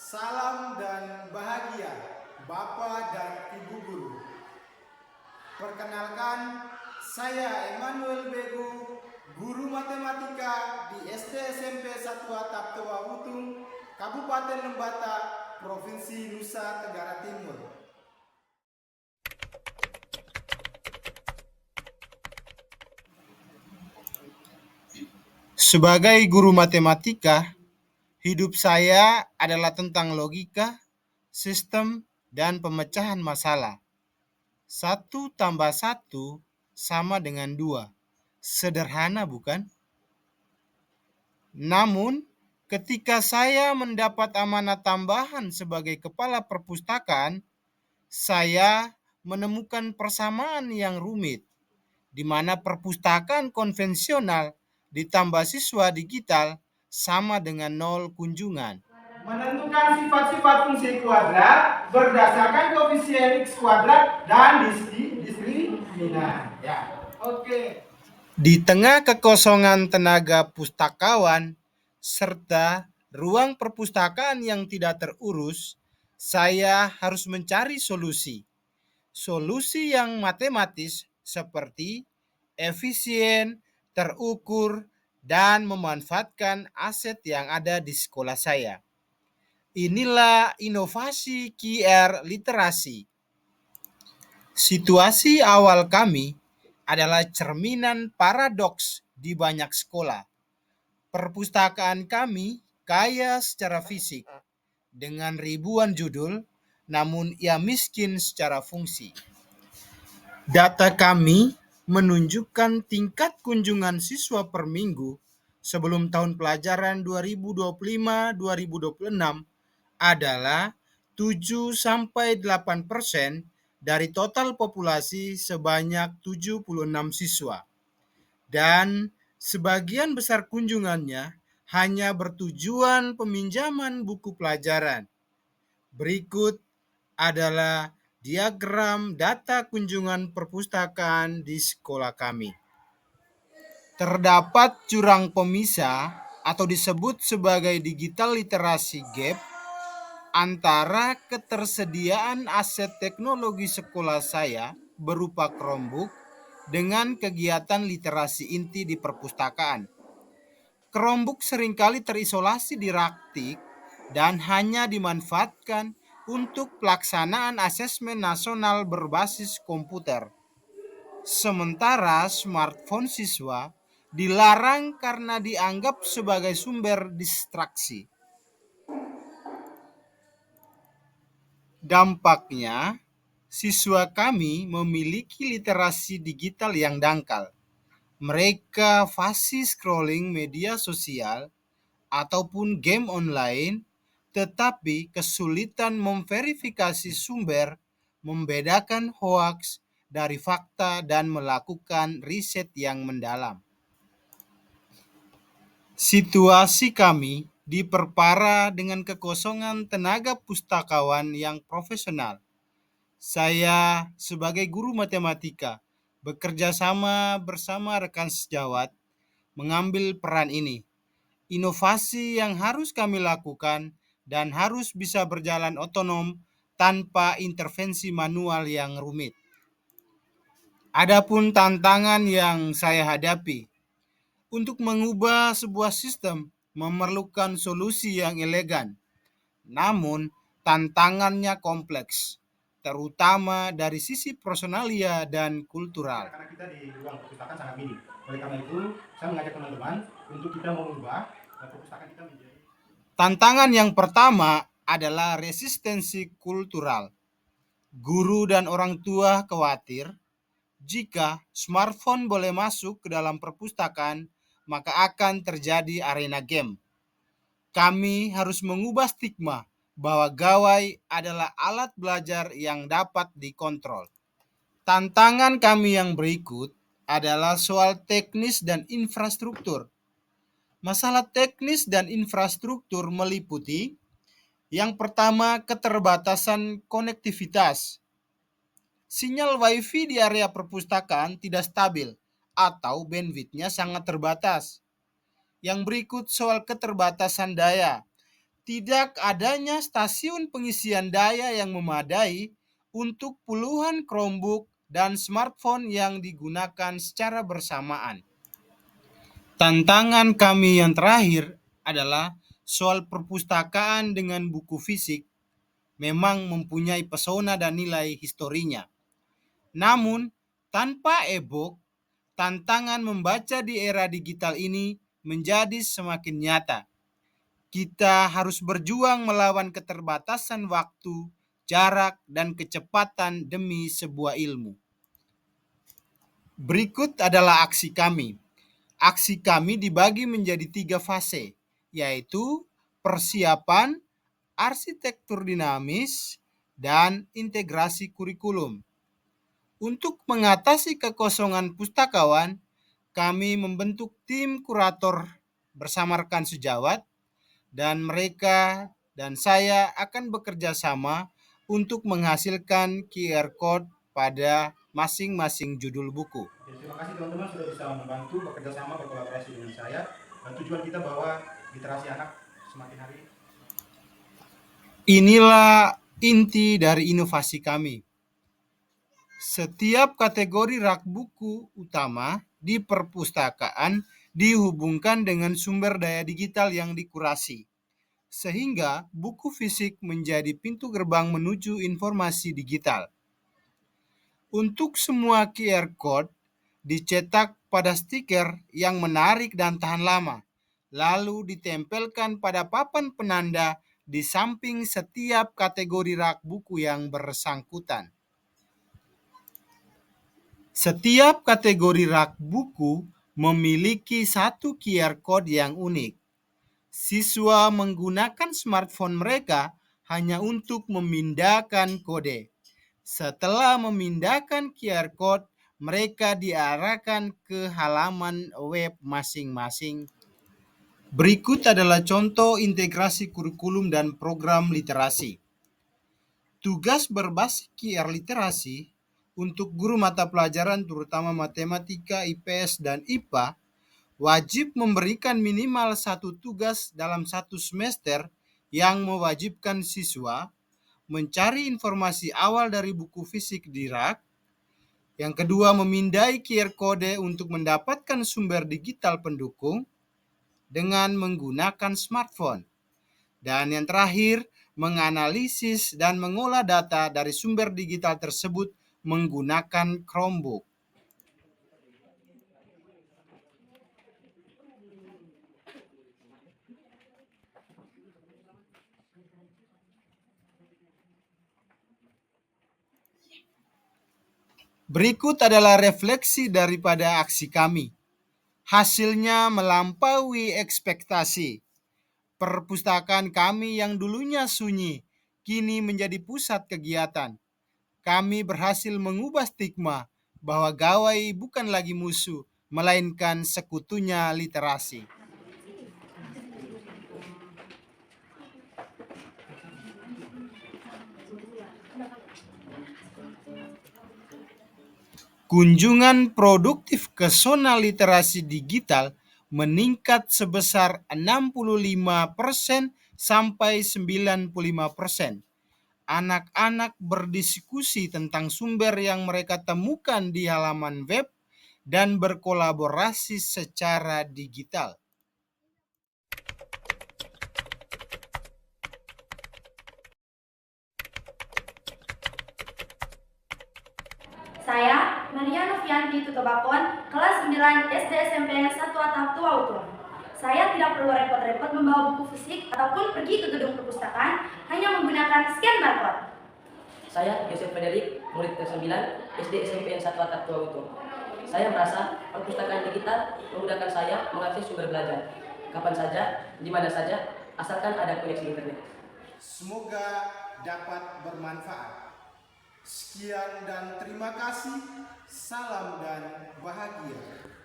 Salam dan bahagia, Bapak dan Ibu Guru. Perkenalkan, saya Emmanuel Begu, Guru Matematika di SD SMP 1 Atap Toa Butung, Kabupaten Lembata, Provinsi Nusa Tenggara Timur. Sebagai guru matematika, hidup saya adalah tentang logika, sistem, dan pemecahan masalah. 1+1 sama dengan 2. Sederhana bukan? Namun, ketika saya mendapat amanah tambahan sebagai kepala perpustakaan, saya menemukan persamaan yang rumit, di mana perpustakaan konvensional ditambah siswa digital sama dengan 0 kunjungan. Menentukan sifat-sifat fungsi kuadrat berdasarkan koefisien X kuadrat dan diskriminan. Ya. Oke. Di tengah kekosongan tenaga pustakawan serta ruang perpustakaan yang tidak terurus, saya harus mencari solusi. Solusi yang matematis seperti efisien, terukur, dan memanfaatkan aset yang ada di sekolah saya. Inilah inovasi QR literasi. Situasi awal kami adalah cerminan paradoks di banyak sekolah. Perpustakaan kami kaya secara fisik dengan ribuan judul, namun ia miskin secara fungsi. Data kami menunjukkan tingkat kunjungan siswa per minggu sebelum tahun pelajaran 2025-2026 adalah 7-8% dari total populasi sebanyak 76 siswa. Dan sebagian besar kunjungannya hanya bertujuan peminjaman buku pelajaran. Berikut adalah diagram data kunjungan perpustakaan di sekolah kami. Terdapat jurang pemisah atau disebut sebagai digital literasi gap antara ketersediaan aset teknologi sekolah saya berupa Chromebook dengan kegiatan literasi inti di perpustakaan. Chromebook seringkali terisolasi di raktik dan hanya dimanfaatkan untuk pelaksanaan asesmen nasional berbasis komputer. Sementara smartphone siswa dilarang karena dianggap sebagai sumber distraksi. Dampaknya, siswa kami memiliki literasi digital yang dangkal. Mereka fasih scrolling media sosial ataupun game online, tetapi kesulitan memverifikasi sumber, membedakan hoaks dari fakta, dan melakukan riset yang mendalam. Situasi kami diperparah dengan kekosongan tenaga pustakawan yang profesional. Saya sebagai guru matematika bekerja sama bersama rekan sejawat mengambil peran ini. Inovasi yang harus kami lakukan dan harus bisa berjalan otonom tanpa intervensi manual yang rumit. Adapun tantangan yang saya hadapi, untuk mengubah sebuah sistem memerlukan solusi yang elegan, namun tantangannya kompleks, terutama dari sisi personalia dan kultural. Karena kita di ruang perpustakaan sangat minim. Oleh karena itu, saya mengajak teman-teman untuk kita mengubah perpustakaan kita menjadi. Tantangan yang pertama adalah resistensi kultural. Guru dan orang tua khawatir jika smartphone boleh masuk ke dalam perpustakaan, maka akan terjadi arena game. Kami harus mengubah stigma bahwa gawai adalah alat belajar yang dapat dikontrol. Tantangan kami yang berikut adalah soal teknis dan infrastruktur. Masalah teknis dan infrastruktur meliputi yang pertama, keterbatasan konektivitas. Sinyal WiFi di area perpustakaan tidak stabil atau bandwidth-nya sangat terbatas. Yang berikut soal keterbatasan daya. Tidak adanya stasiun pengisian daya yang memadai untuk puluhan Chromebook dan smartphone yang digunakan secara bersamaan. Tantangan kami yang terakhir adalah soal perpustakaan dengan buku fisik memang mempunyai pesona dan nilai historinya. Namun, tanpa e-book, tantangan membaca di era digital ini menjadi semakin nyata. Kita harus berjuang melawan keterbatasan waktu, jarak, dan kecepatan demi sebuah ilmu. Berikut adalah aksi kami. Aksi kami dibagi menjadi 3 fase, yaitu persiapan, arsitektur dinamis, dan integrasi kurikulum. Untuk mengatasi kekosongan pustakawan, kami membentuk tim kurator bersama rekan sejawat, dan mereka dan saya akan bekerja sama untuk menghasilkan QR Code pada masing-masing judul buku. Terima kasih teman-teman sudah bisa membantu bekerja sama berkolaborasi dengan saya. Dan tujuan kita bahwa literasi anak semakin hari. Inilah inti dari inovasi kami. Setiap kategori rak buku utama di perpustakaan dihubungkan dengan sumber daya digital yang dikurasi, sehingga buku fisik menjadi pintu gerbang menuju informasi digital. Untuk semua QR Code dicetak pada stiker yang menarik dan tahan lama, lalu ditempelkan pada papan penanda di samping setiap kategori rak buku yang bersangkutan. Setiap kategori rak buku memiliki satu QR Code yang unik. Siswa menggunakan smartphone mereka hanya untuk memindahkan kode. Setelah memindahkan QR Code, mereka diarahkan ke halaman web masing-masing. Berikut adalah contoh integrasi kurikulum dan program literasi. Tugas berbasis QR literasi untuk guru mata pelajaran terutama matematika, IPS, dan IPA wajib memberikan minimal satu tugas dalam satu semester yang mewajibkan siswa mencari informasi awal dari buku fisik di rak. Yang kedua, memindai QR kode untuk mendapatkan sumber digital pendukung dengan menggunakan smartphone. Dan yang terakhir, menganalisis dan mengolah data dari sumber digital tersebut menggunakan Chromebook. Berikut adalah refleksi daripada aksi kami. Hasilnya melampaui ekspektasi. Perpustakaan kami yang dulunya sunyi, kini menjadi pusat kegiatan. Kami berhasil mengubah stigma bahwa gawai bukan lagi musuh, melainkan sekutunya literasi. Kunjungan produktif ke zona literasi digital meningkat sebesar 65% sampai 95%. Anak-anak berdiskusi tentang sumber yang mereka temukan di halaman web dan berkolaborasi secara digital. Saya, Maria Novianti Tutobakon, kelas 9 SD SMP 1 Atap Tua Utuh. Saya tidak perlu repot-repot membawa buku fisik ataupun pergi ke gedung perpustakaan hanya menggunakan scan barcode. Saya, Yosef Frederick, murid ke-9 SD SMP 1 Atap Tua Utuh. Saya merasa perpustakaan digital memudahkan saya mengakses sumber belajar kapan saja, di mana saja, asalkan ada koneksi internet. Semoga dapat bermanfaat. Sekian dan terima kasih. Salam dan bahagia.